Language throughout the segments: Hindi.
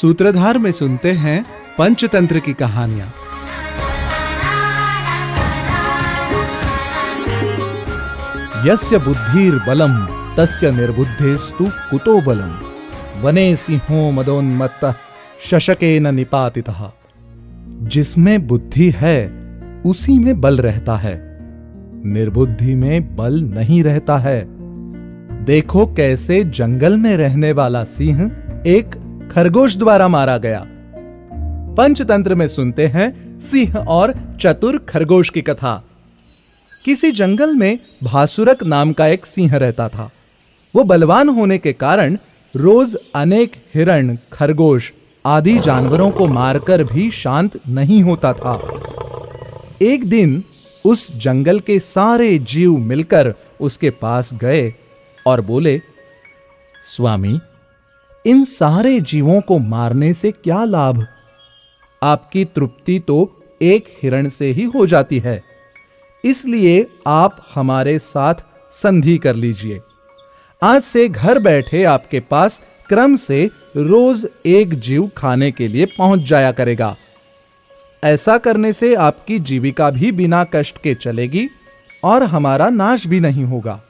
सूत्रधार में सुनते हैं पंचतंत्र की कहानियां। यस्य बुद्धिर बलम तस्य निर्बुद्धेस्तु कुतो बलम, वने सिंहो मदोन्मत्तः शशकेन निपातितः। जिसमें बुद्धि है उसी में बल रहता है, निर्बुद्धि में बल नहीं रहता है। देखो कैसे जंगल में रहने वाला सिंह एक खरगोश द्वारा मारा गया। पंचतंत्र में सुनते हैं सिंह और चतुर खरगोश की कथा। किसी जंगल में भासुरक नाम का एक सिंह रहता था। वो बलवान होने के कारण रोज अनेक हिरण, खरगोश आदि जानवरों को मारकर भी शांत नहीं होता था। एक दिन उस जंगल के सारे जीव मिलकर उसके पास गए और बोले, स्वामी, इन सारे जीवों को मारने से क्या लाभ? आपकी तृप्ति तो एक हिरण से ही हो जाती है, इसलिए आप हमारे साथ संधि कर लीजिए। आज से घर बैठे आपके पास क्रम से रोज एक जीव खाने के लिए पहुंच जाया करेगा। ऐसा करने से आपकी जीविका भी बिना कष्ट के चलेगी और हमारा नाश भी नहीं होगा।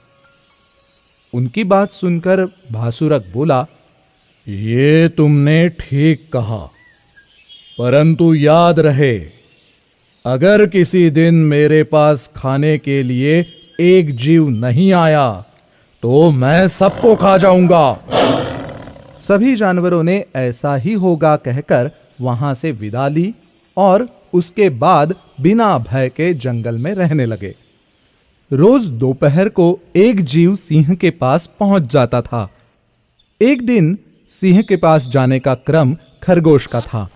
उनकी बात सुनकर भासुरक बोला, ये तुमने ठीक कहा, परंतु याद रहे, अगर किसी दिन मेरे पास खाने के लिए एक जीव नहीं आया तो मैं सबको खा जाऊंगा। सभी जानवरों ने ऐसा ही होगा कहकर वहां से विदा ली और उसके बाद बिना भय के जंगल में रहने लगे। रोज दोपहर को एक जीव सिंह के पास पहुंच जाता था। एक दिन सिंह के पास जाने का क्रम खरगोश का था।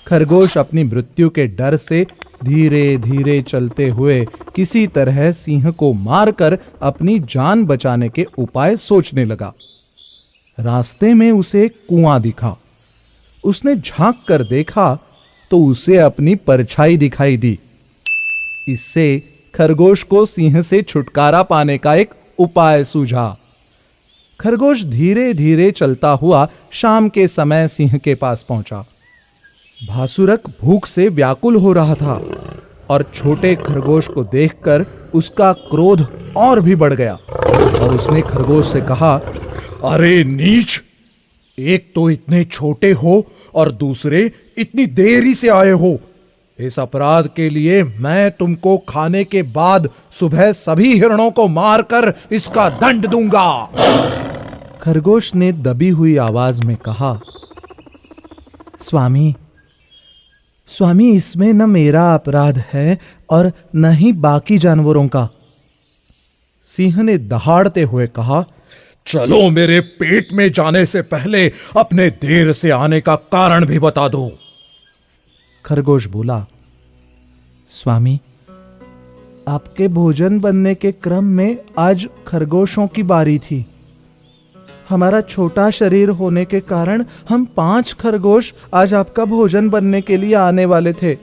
खरगोश अपनी मृत्यु के डर से धीरे धीरे चलते हुए किसी तरह सिंह को मारकर अपनी जान बचाने के उपाय सोचने लगा। रास्ते में उसे एक कुआं दिखा। उसने झांक कर देखा तो उसे अपनी परछाई दिखाई दी। इससे खरगोश को सिंह से छुटकारा पाने का एक उपाय सूझा। खरगोश धीरे धीरे चलता हुआ शाम के समय सिंह के पास पहुंचा। भासुरक भूख से व्याकुल हो रहा था और छोटे खरगोश को देखकर उसका क्रोध और भी बढ़ गया और उसने खरगोश से कहा, अरे नीच, एक तो इतने छोटे हो और दूसरे इतनी देरी से आए हो। इस अपराध के लिए मैं तुमको खाने के बाद सुबह सभी हिरणों को मारकर इसका दंड दूंगा। खरगोश ने दबी हुई आवाज में कहा, स्वामी, इसमें न मेरा अपराध है और न ही बाकी जानवरों का। सिंह ने दहाड़ते हुए कहा, चलो मेरे पेट में जाने से पहले अपने देर से आने का कारण भी बता दो। खरगोश बोला, स्वामी, आपके भोजन बनने के क्रम में आज खरगोशों की बारी थी। हमारा छोटा शरीर होने के कारण हम 5 खरगोश आज आपका भोजन बनने के लिए आने वाले थे,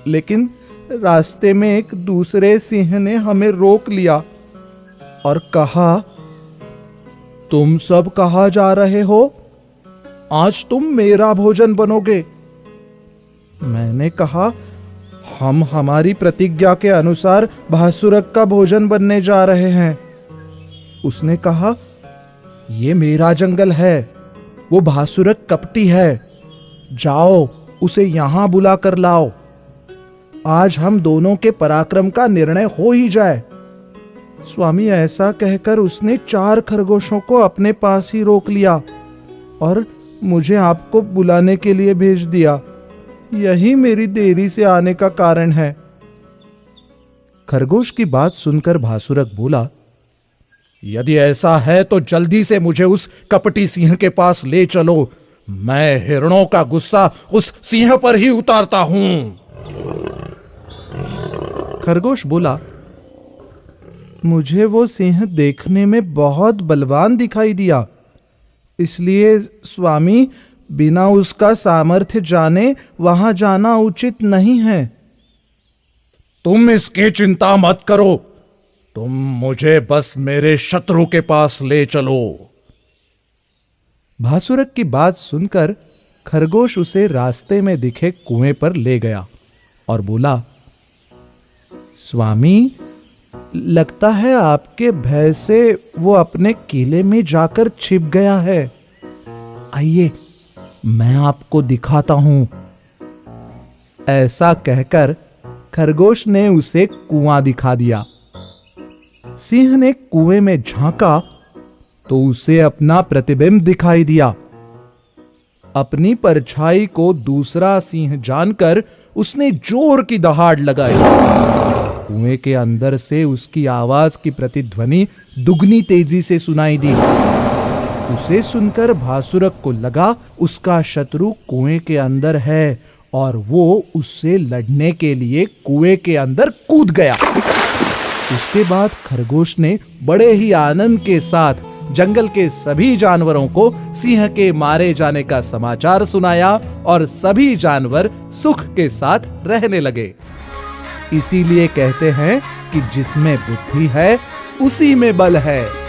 लेकिन रास्ते में एक दूसरे सिंह ने हमें रोक लिया और कहा, तुम सब कहाँ जा रहे हो? आज तुम मेरा भोजन बनोगे। मैंने कहा, हम हमारी प्रतिज्ञा के अनुसार भासुरक का भोजन बनने जा रहे हैं। उसने कहा, ये मेरा जंगल है, वो भासुरक कपटी है, जाओ उसे यहां बुला कर लाओ। आज हम दोनों के पराक्रम का निर्णय हो ही जाए। स्वामी, ऐसा कहकर उसने 4 खरगोशों को अपने पास ही रोक लिया और मुझे आपको बुलाने के लिए भेज दिया। यही मेरी देरी से आने का कारण है। खरगोश की बात सुनकर भासुरक बोला, यदि ऐसा है तो जल्दी से मुझे उस कपटी सिंह के पास ले चलो। मैं हिरणों का गुस्सा उस सिंह पर ही उतारता हूं। खरगोश बोला, मुझे वो सिंह देखने में बहुत बलवान दिखाई दिया, इसलिए स्वामी, बिना उसका सामर्थ्य जाने वहां जाना उचित नहीं है। तुम इसकी चिंता मत करो, तुम मुझे बस मेरे शत्रु के पास ले चलो। भासुरक की बात सुनकर खरगोश उसे रास्ते में दिखे कुएं पर ले गया और बोला, स्वामी, लगता है आपके भय से वो अपने किले में जाकर छिप गया है। आइए, मैं आपको दिखाता हूं। ऐसा कहकर खरगोश ने उसे कुआं दिखा दिया। सिंह ने कुएं में झांका तो उसे अपना प्रतिबिंब दिखाई दिया। अपनी परछाई को दूसरा सिंह जानकर उसने जोर की दहाड़ लगाई। कुएं के अंदर से उसकी आवाज की प्रतिध्वनि दुगनी तेजी से सुनाई दी। उसे सुनकर भासुरक को लगा उसका शत्रु कुएं के अंदर है और वो उससे लड़ने के लिए कुएं के अंदर कूद गया। उसके बाद खरगोश ने बड़े ही आनंद के साथ जंगल के सभी जानवरों को सिंह के मारे जाने का समाचार सुनाया और सभी जानवर सुख के साथ रहने लगे। इसीलिए कहते हैं कि जिसमें बुद्धि है उसी में बल है।